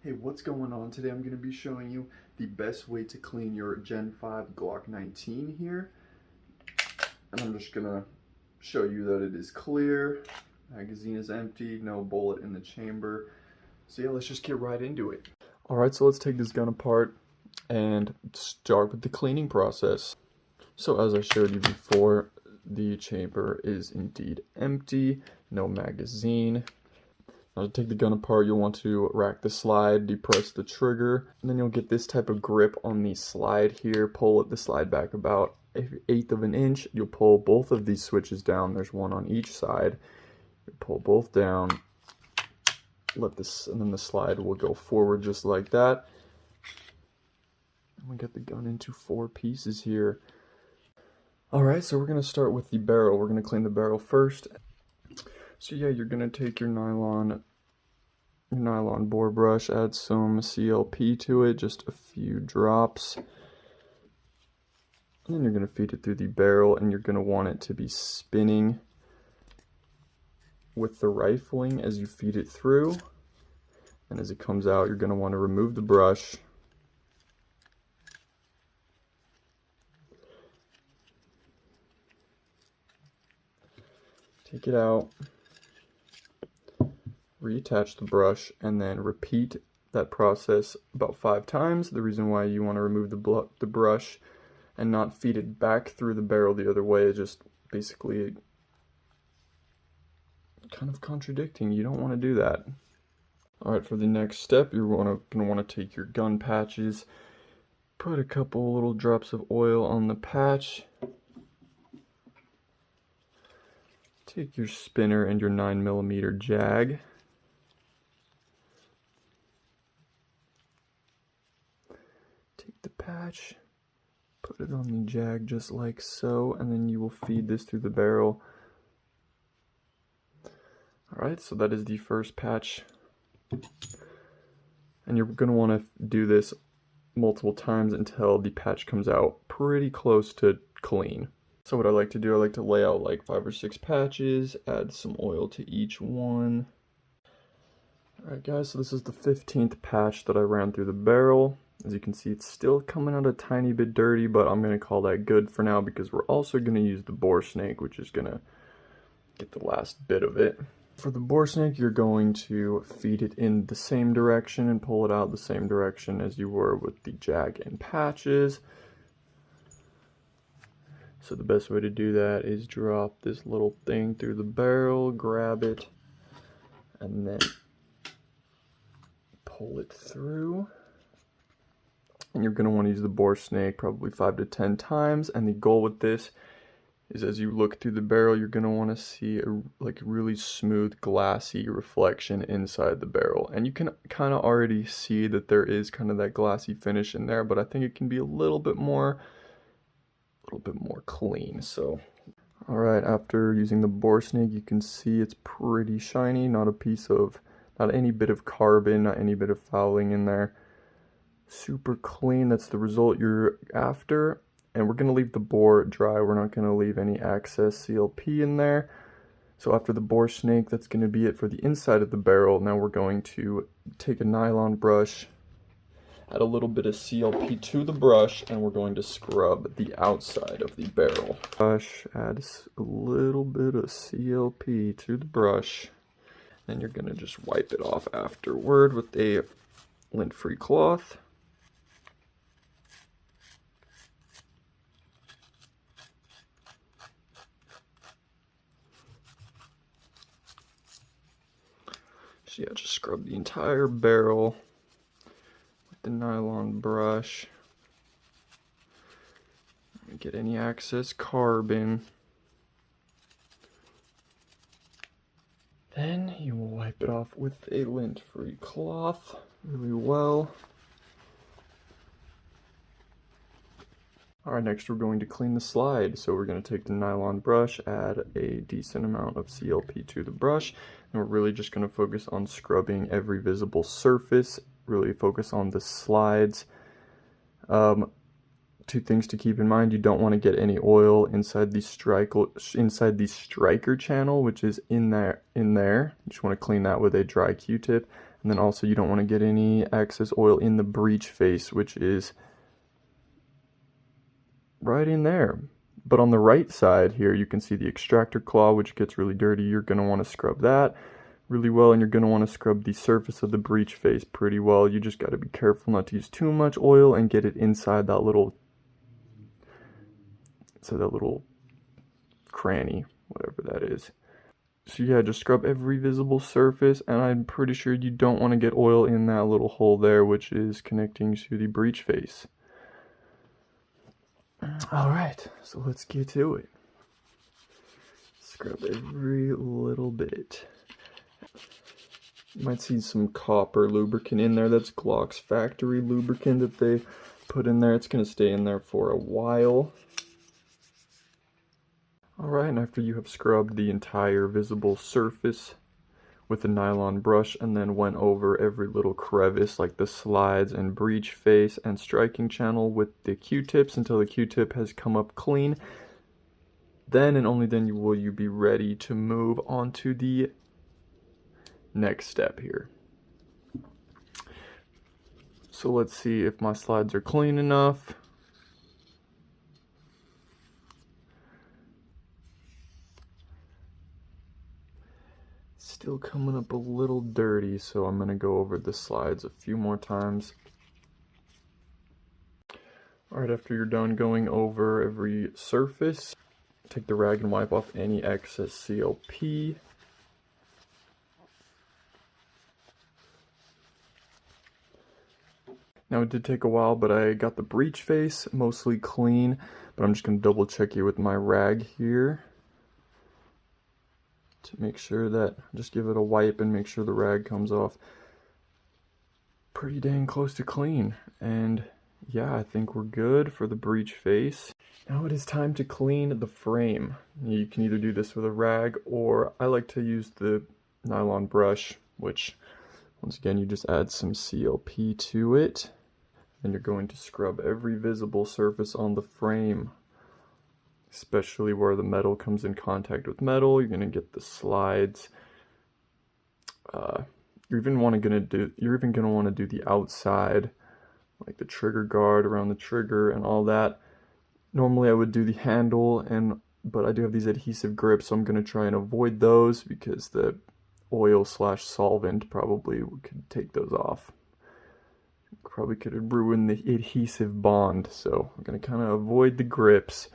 Hey, what's going on? Today I'm going to be showing you the best way to clean your Gen 5 Glock 19 here. And I'm just going to show you that it is clear, magazine is empty, no bullet in the chamber. So yeah, let's just get right into it. Alright, so let's take this gun apart and start with the cleaning process. So as I showed you before, the chamber is indeed empty, no magazine. Now to take the gun apart, you'll want to rack the slide, depress the trigger, and then you'll get this type of grip on the slide here. Pull the slide back about 1/8 of an inch. You'll pull both of these switches down. There's one on each side. You pull both down, let this, and then the slide will go forward just like that. And we get the gun into 4 pieces here. Alright, so we're going to start with the barrel. We're going to clean the barrel first. So yeah, you're going to take your nylon bore brush, add some CLP to it, just a few drops. And then you're going to feed it through the barrel, and you're going to want it to be spinning with the rifling as you feed it through. And as it comes out, you're going to want to remove the brush. Take it out. Reattach the brush, and then repeat that process about 5 times. The reason why you want to remove the brush and not feed it back through the barrel the other way is just basically kind of contradicting. You don't want to do that. Alright, for the next step, you're going to want to take your gun patches, put a couple little drops of oil on the patch, take your spinner and your 9mm jag, take the patch, put it on the jag just like so, and then you will feed this through the barrel. Alright, so that is the first patch. And you're going to want to do this multiple times until the patch comes out pretty close to clean. So what I like to do, I like to lay out like 5 or 6 patches, add some oil to each one. Alright guys, so this is the 15th patch that I ran through the barrel. As you can see, it's still coming out a tiny bit dirty, but I'm going to call that good for now because we're also going to use the bore snake, which is going to get the last bit of it. For the bore snake, you're going to feed it in the same direction and pull it out the same direction as you were with the jag and patches. So the best way to do that is drop this little thing through the barrel, grab it, and then pull it through. And you're going to want to use the bore snake probably 5 to 10 times, and the goal with this is as you look through the barrel, you're going to want to see a really smooth, glassy reflection inside the barrel. And you can kind of already see that there is kind of that glassy finish in there, but I think it can be a little bit more clean. So, alright, after using the bore snake, you can see it's pretty shiny, not any bit of carbon, not any bit of fouling in there. Super clean, that's the result you're after. And we're going to leave the bore dry. We're not going to leave any excess CLP in there. So after the bore snake, that's going to be it for the inside of the barrel. Now we're going to take a nylon brush, add a little bit of CLP to the brush, and we're going to scrub the outside of the barrel. Brush, add a little bit of CLP to the brush, and you're going to just wipe it off afterward with a lint-free cloth. So yeah, just scrub the entire barrel with the nylon brush. Get any excess carbon. Then you will wipe it off with a lint-free cloth really well. Alright, next we're going to clean the slide. So we're going to take the nylon brush, add a decent amount of CLP to the brush, and we're really just going to focus on scrubbing every visible surface, really focus on the slides. 2 things to keep in mind: you don't want to get any oil inside the striker channel, which is in there. You just want to clean that with a dry Q-tip. And then also you don't want to get any excess oil in the breech face, which is right in there. But on the right side here, you can see the extractor claw, which gets really dirty. You're going to want to scrub that really well, and you're going to want to scrub the surface of the breech face pretty well. You just got to be careful not to use too much oil and get it inside that little cranny, whatever that is. So yeah, just scrub every visible surface, and I'm pretty sure you don't want to get oil in that little hole there, which is connecting to the breech face. Alright, so let's get to it. Scrub every little bit. You might see some copper lubricant in there. That's Glock's factory lubricant that they put in there. It's going to stay in there for a while. Alright, and after you have scrubbed the entire visible surface with a nylon brush and then went over every little crevice like the slides and breech face and striking channel with the Q-tips until the Q-tip has come up clean, then and only then will you be ready to move on to the next step here. So let's see if my slides are clean enough. Still coming up a little dirty, so I'm going to go over the slides a few more times. Alright, after you're done going over every surface, take the rag and wipe off any excess CLP. Now it did take a while, but I got the breech face mostly clean, but I'm just going to double check it with my rag here to make sure that, just give it a wipe and make sure the rag comes off pretty dang close to clean. And yeah, I think we're good for the breech face. Now it is time to clean the frame. You can either do this with a rag, or I like to use the nylon brush, which once again you just add some CLP to it. And you're going to scrub every visible surface on the frame, especially where the metal comes in contact with metal. You're going to get the slides. You're even going to want to do the outside, like the trigger guard around the trigger and all that. Normally I would do the handle, but I do have these adhesive grips, so I'm going to try and avoid those because the oil/solvent probably could take those off. Probably could ruin the adhesive bond, so I'm going to kind of avoid the grips.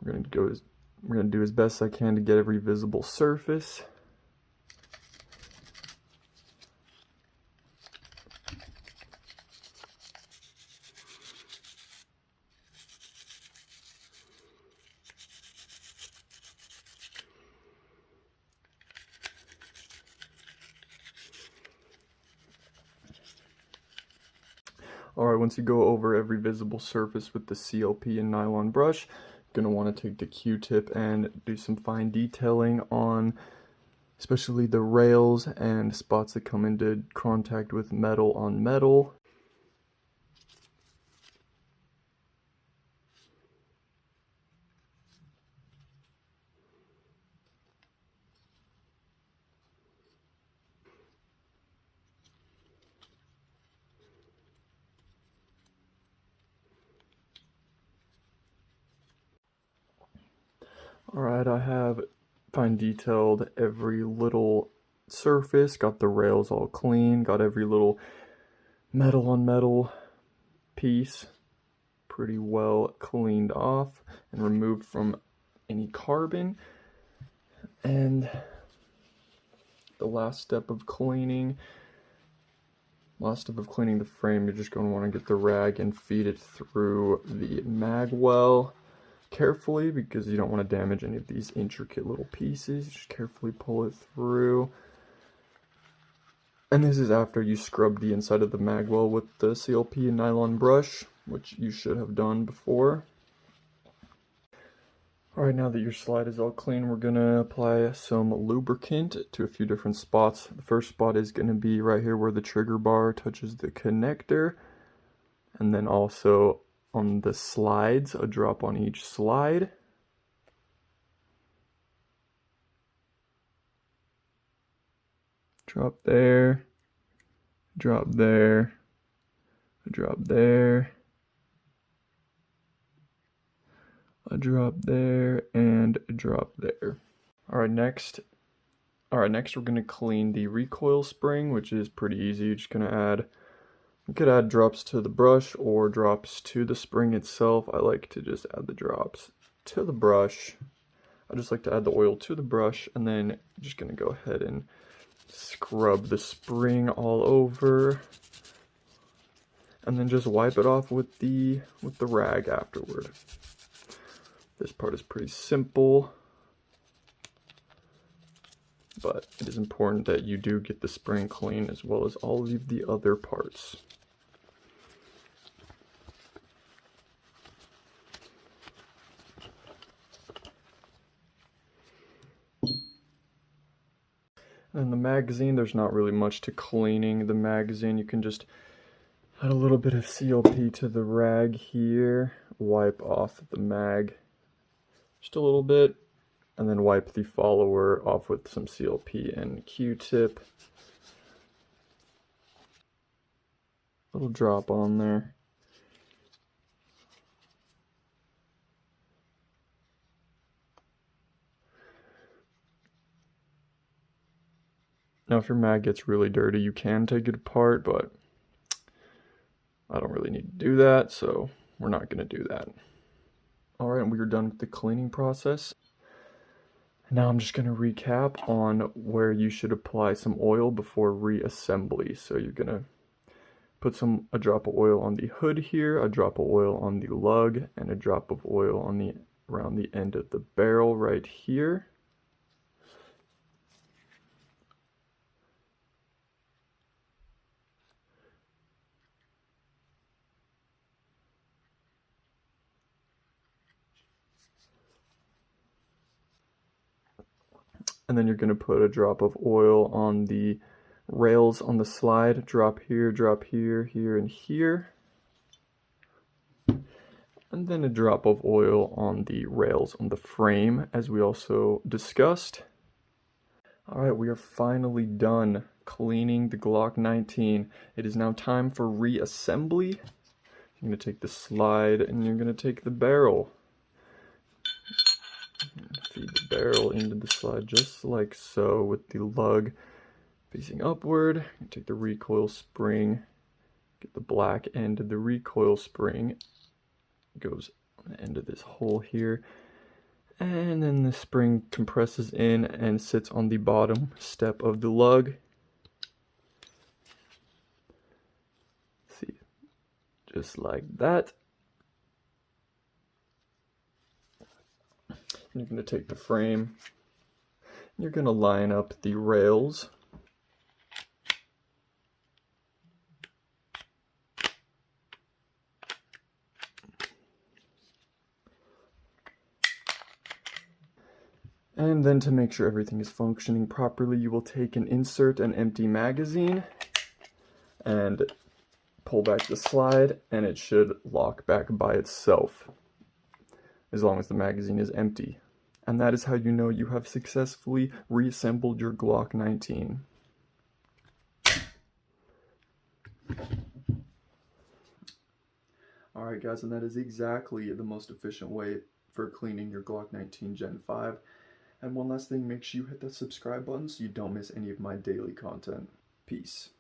We're going to do as best I can to get every visible surface. Alright, once you go over every visible surface with the CLP and nylon brush, you're going to want to take the Q-tip and do some fine detailing on especially the rails and spots that come into contact with metal on metal. Alright, I have fine detailed every little surface, got the rails all clean, got every little metal on metal piece pretty well cleaned off and removed from any carbon. And the last step of cleaning the frame, you're just going to want to get the rag and feed it through the mag well carefully, because you don't want to damage any of these intricate little pieces. Just carefully pull it through. And this is after you scrub the inside of the mag well with the CLP and nylon brush, which you should have done before. Alright, now that your slide is all clean, we're going to apply some lubricant to a few different spots. The first spot is going to be right here where the trigger bar touches the connector, and then also on the slides, a drop on each slide. Drop there. drop there, a drop there, a drop there, and a drop there. Alright, next we're going to clean the recoil spring, which is pretty easy. You're just going to add, you could add drops to the brush or drops to the spring itself. I like to just add the drops to the brush. I just like to add the oil to the brush, and then I'm just going to go ahead and scrub the spring all over, and then just wipe it off with the rag afterward. This part is pretty simple, but it is important that you do get the spring clean as well as all of the other parts. And the magazine, there's not really much to cleaning the magazine. You can just add a little bit of CLP to the rag here, wipe off the mag just a little bit, and then wipe the follower off with some CLP and Q-tip. Little drop on there. Now if your mag gets really dirty, you can take it apart, but I don't really need to do that, so we're not going to do that. Alright, we are done with the cleaning process. Now I'm just going to recap on where you should apply some oil before reassembly. So you're going to put a drop of oil on the hood here, a drop of oil on the lug, and a drop of oil on around the end of the barrel right here. And then you're going to put a drop of oil on the rails on the slide. Drop here, here, and here. And then a drop of oil on the rails on the frame, as we also discussed. Alright, we are finally done cleaning the Glock 19. It is now time for reassembly. You're going to take the slide and you're going to take the barrel. Feed the barrel into the slide just like so, with the lug facing upward. Take the recoil spring, get the black end of the recoil spring, goes on the end of this hole here, and then the spring compresses in and sits on the bottom step of the lug. See, just like that. You're going to take the frame, you're going to line up the rails. And then to make sure everything is functioning properly, you will take and insert an empty magazine and pull back the slide, and it should lock back by itself as long as the magazine is empty. And that is how you know you have successfully reassembled your Glock 19. Alright guys, and that is exactly the most efficient way for cleaning your Glock 19 Gen 5. And one last thing, make sure you hit that subscribe button so you don't miss any of my daily content. Peace.